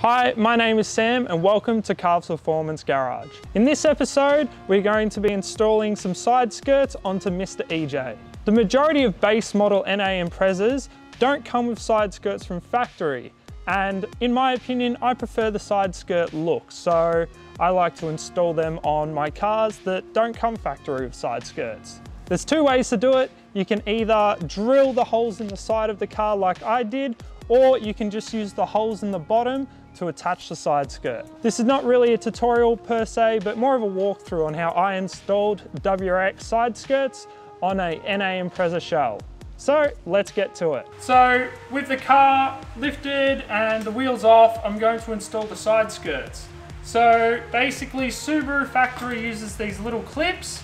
Hi, my name is Sam and welcome to Calves Performance Garage. In this episode, we're going to be installing some side skirts onto Mr. EJ. The majority of base model NA Imprezas don't come with side skirts from factory, and in my opinion, I prefer the side skirt look, so I like to install them on my cars that don't come factory with side skirts. There's two ways to do it. You can either drill the holes in the side of the car like I did, or you can just use the holes in the bottom to attach the side skirt. This is not really a tutorial per se, but more of a walkthrough on how I installed WRX side skirts on a NA Impreza shell. So let's get to it. So with the car lifted and the wheels off, I'm going to install the side skirts. So basically Subaru factory uses these little clips.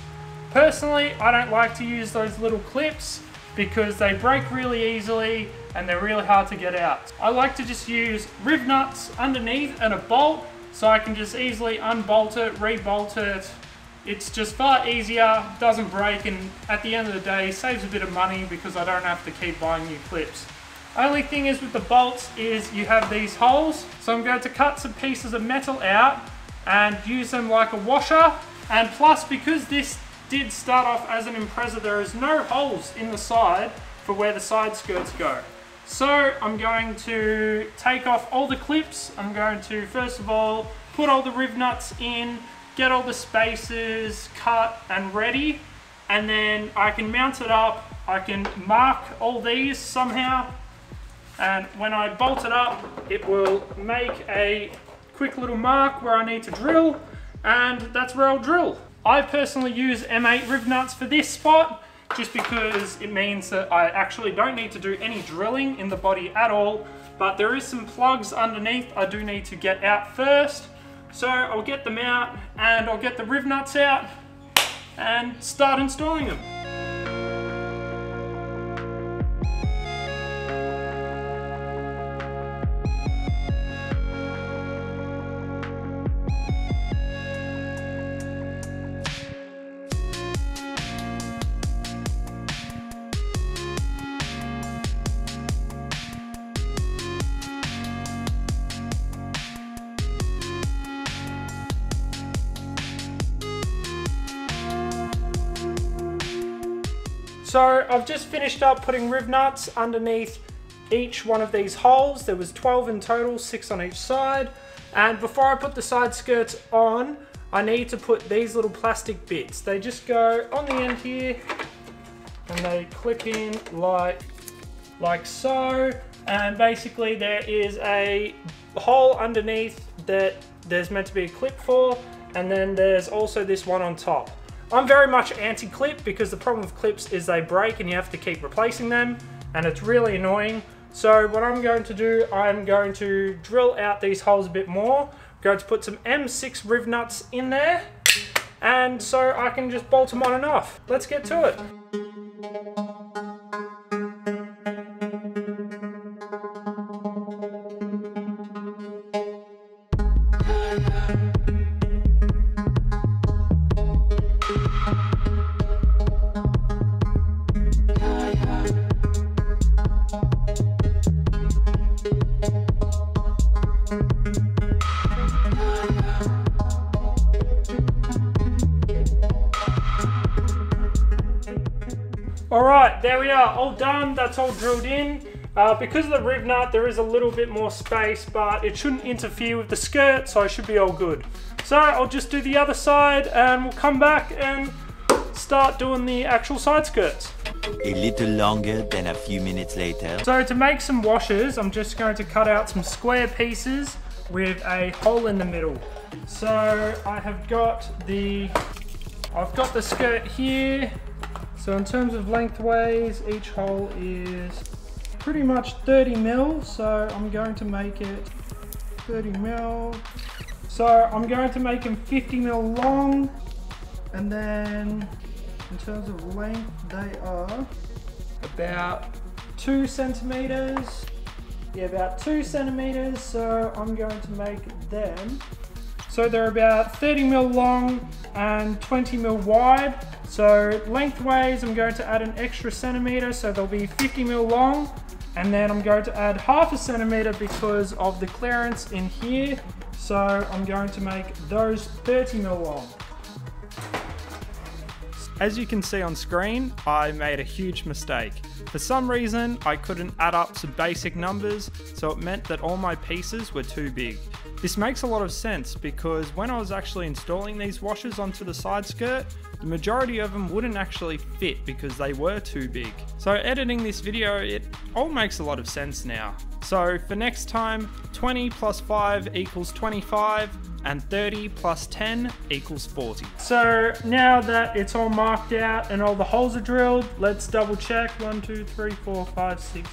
Personally, I don't like to use those little clips because they break really easily and they're really hard to get out. I like to just use rib nuts underneath and a bolt so I can just easily unbolt it, rebolt it. It's just far easier, doesn't break, and at the end of the day saves a bit of money because I don't have to keep buying new clips. Only thing is with the bolts is you have these holes, so I'm going to cut some pieces of metal out and use them like a washer. And plus, because this did start off as an Impreza, there is no holes in the side for where the side skirts go. So I'm going to take off all the clips. I'm going to first of all put all the rib nuts in, get all the spacers cut and ready, and then I can mount it up. I can mark all these somehow, and when I bolt it up, it will make a quick little mark where I need to drill, and that's where I'll drill. I personally use M8 rib nuts for this spot, just because it means that I actually don't need to do any drilling in the body at all, but there is some plugs underneath I do need to get out first. So I'll get them out and I'll get the rib nuts out and start installing them. So I've just finished up putting rib nuts underneath each one of these holes. There was 12 in total, 6 on each side. And before I put the side skirts on, I need to put these little plastic bits. They just go on the end here and they clip in like so. And basically there is a hole underneath that there's meant to be a clip for. And then there's also this one on top. I'm very much anti-clip because the problem with clips is they break and you have to keep replacing them, and it's really annoying. So what I'm going to do, I'm going to drill out these holes a bit more. I'm going to put some M6 rib nuts in there, and so I can just bolt them on and off. Let's get to it. Alright, there we are, all done, that's all drilled in. Because of the rib nut, there is a little bit more space, but it shouldn't interfere with the skirt, so I should be all good. So I'll just do the other side and we'll come back and start doing the actual side skirts. A little longer than a few minutes later. So to make some washers, I'm just going to cut out some square pieces with a hole in the middle. So I've got the skirt here. So in terms of lengthways, each hole is pretty much 30 mil. So I'm going to make it 30 mil. So I'm going to make them 50 mil long. And then in terms of length, they are about 2 centimeters. Yeah, about 2 centimeters. So I'm going to make them. So they're about 30 mil long and 20 mil wide. So lengthways, I'm going to add an extra centimeter, so they'll be 50 mil long And then I'm going to add 1/2 centimeter because of the clearance in here. So I'm going to make those 30 mil long. As you can see on screen, I made a huge mistake. For some reason, I couldn't add up some basic numbers, so it meant that all my pieces were too big. This makes a lot of sense because when I was actually installing these washers onto the side skirt, the majority of them wouldn't actually fit because they were too big. So editing this video, it all makes a lot of sense now. So for next time, 20 plus 5 equals 25, and 30 plus 10 equals 40. So now that it's all marked out and all the holes are drilled, let's double check. 1, 2, 3, 4, 5, 6,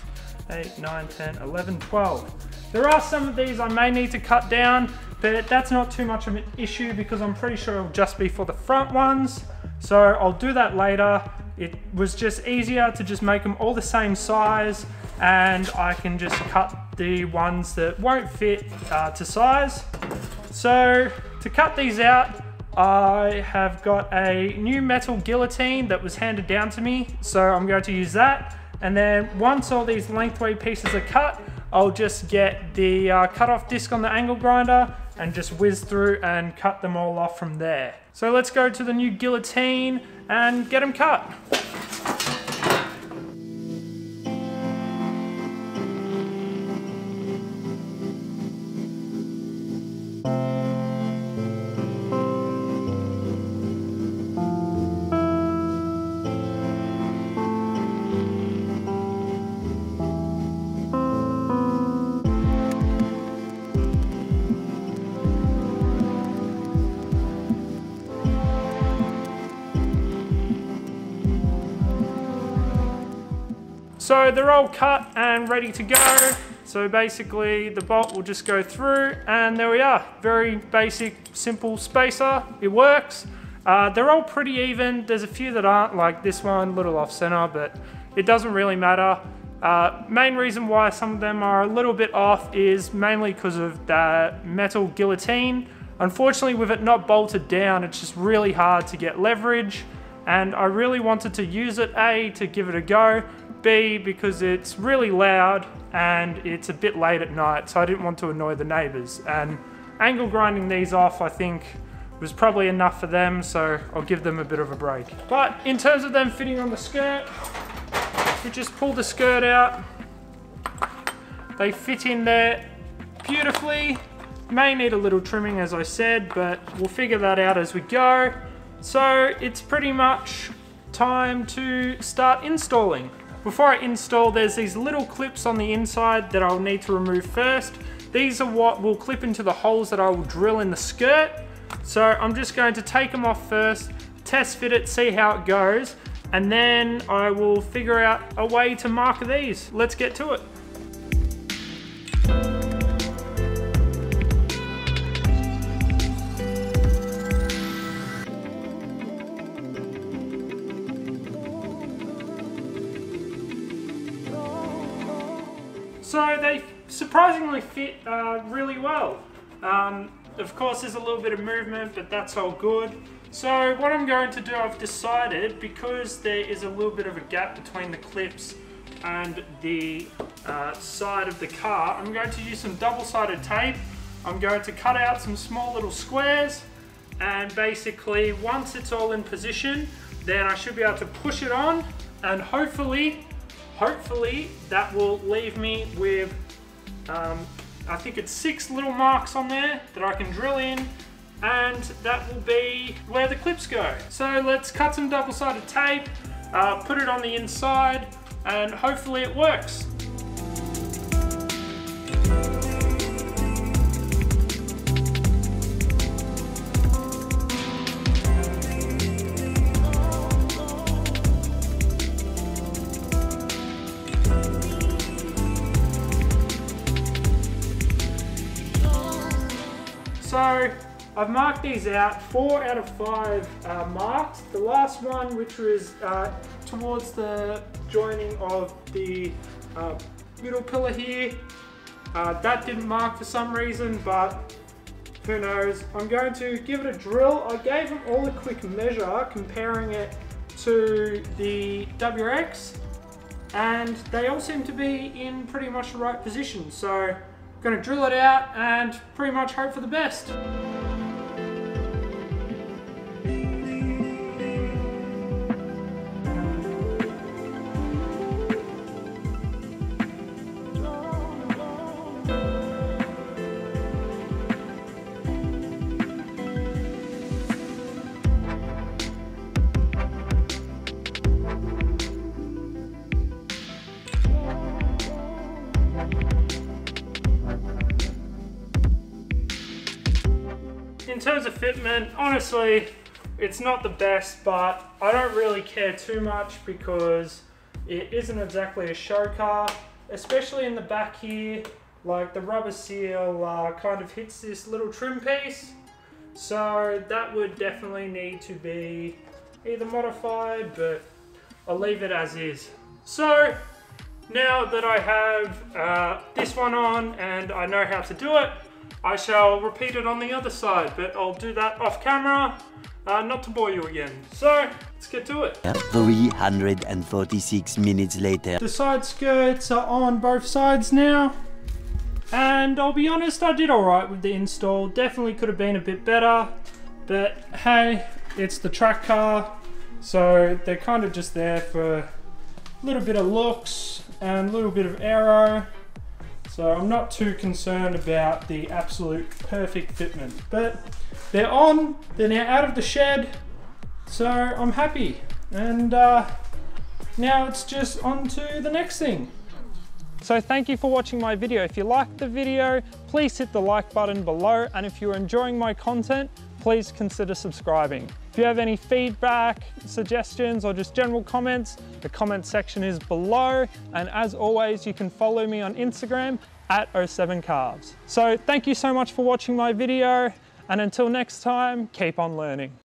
8, 9, 10, 11, 12. There are some of these I may need to cut down, but that's not too much of an issue because I'm pretty sure it'll just be for the front ones. So I'll do that later. It was just easier to just make them all the same size, and I can just cut the ones that won't fit to size. So to cut these out, I have got a new metal guillotine that was handed down to me. So I'm going to use that. And then once all these lengthway pieces are cut, I'll just get the cut-off disc on the angle grinder and just whiz through and cut them all off from there. So let's go to the new guillotine and get them cut. So they're all cut and ready to go. So basically the bolt will just go through and there we are. Very basic, simple spacer. It works. They're all pretty even. There's a few that aren't, like this one, a little off center, but it doesn't really matter. Main reason why some of them are a little bit off is mainly because of the metal guillotine. Unfortunately, with it not bolted down, it's just really hard to get leverage. And I really wanted to use it, A, to give it a go, B, because it's really loud and it's a bit late at night, so I didn't want to annoy the neighbors. And angle grinding these off, I think, was probably enough for them, so I'll give them a bit of a break. But in terms of them fitting on the skirt, we just pull the skirt out. They fit in there beautifully. May need a little trimming, as I said, but we'll figure that out as we go. So it's pretty much time to start installing. Before I install, there's these little clips on the inside that I'll need to remove first. These are what will clip into the holes that I will drill in the skirt. So I'm just going to take them off first, test fit it, see how it goes, and then I will figure out a way to mark these. Let's get to it. So they surprisingly fit really well. Of course there's a little bit of movement, but that's all good. So what I'm going to do, I've decided, because there is a little bit of a gap between the clips and the side of the car, I'm going to use some double-sided tape. I'm going to cut out some small little squares, and basically once it's all in position, then I should be able to push it on, and hopefully that will leave me with, I think it's 6 little marks on there that I can drill in, and that will be where the clips go. So let's cut some double-sided tape, put it on the inside, and hopefully it works. So I've marked these out, 4 out of 5 marked. The last one, which was towards the joining of the middle pillar here, that didn't mark for some reason, but who knows. I'm going to give it a drill. I gave them all a quick measure, comparing it to the WRX, and they all seem to be in pretty much the right position. So I'm going to drill it out and pretty much hope for the best. In terms of fitment, honestly, it's not the best, but I don't really care too much because it isn't exactly a show car, especially in the back here. Like the rubber seal kind of hits this little trim piece, so that would definitely need to be either modified, but I'll leave it as is. So now that I have this one on and I know how to do it, I shall repeat it on the other side, but I'll do that off camera, not to bore you again. So, let's get to it. 346 minutes later. The side skirts are on both sides now, and I'll be honest, I did alright with the install. Definitely could have been a bit better, but hey, it's the track car, so they're kind of just there for a little bit of looks and a little bit of aero. So I'm not too concerned about the absolute perfect fitment, but they're on, they're now out of the shed, so I'm happy. And now it's just on to the next thing. So thank you for watching my video. If you liked the video, please hit the like button below, and if you're enjoying my content, please consider subscribing. If you have any feedback, suggestions, or just general comments, the comment section is below. And as always, you can follow me on Instagram at 07carbs. So thank you so much for watching my video, and until next time, keep on learning.